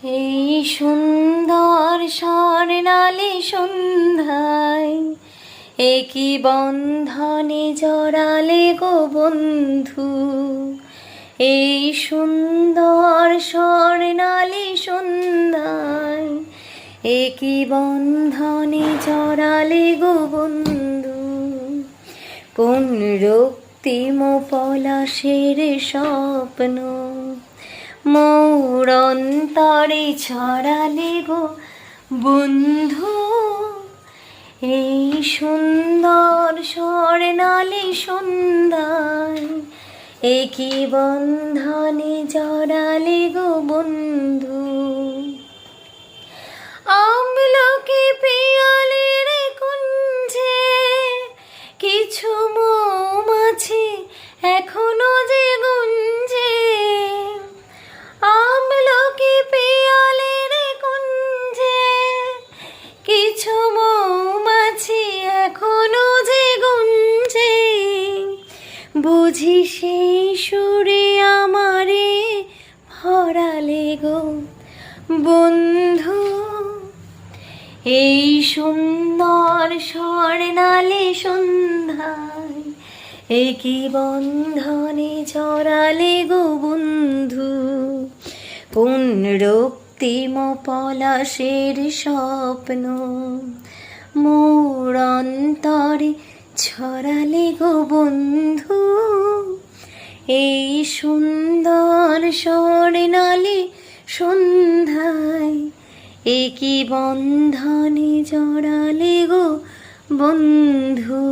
এই সুন্দর স্বর্ণালী সন্ধ্যায় একই বন্ধনে জড়ালে গো বন্ধু। এই সুন্দর স্বর্ণালী সন্ধ্যায় একই বন্ধনে জড়ালে গো বন্ধু। কোন রক্তিম পলাশের স্বপ্ন মোর অন্তরে ছড়ালে গো বন্ধু। এই সুন্দর স্বর্ণালী সন্ধ্যায় একই বন্ধনে জড়ালে গো বন্ধু। আমলকি পিয়ালের কুঞ্জে কিছু মৌমাছি এখনো যে গুঞ্জে। আমলকি পিয়ালের কুঞ্জে কিছু মৌমাছি এখনো যে গুঞ্জে। বুঝি সেই সুরে আমারে ভরালে গো বন্ধু। এই সুন্দর স্বর্ণালী সন্ধ্যায় একই বন্ধনে জড়ালে গো বন্ধু। কোন রক্তিম পলাশের স্বপ্ন মোর অন্তরে ছড়ালে গো বন্ধু। এই সুন্দর স্বর্ণালী সন্ধ্যায় একই বন্ধনে জড়ালে গো বন্ধু।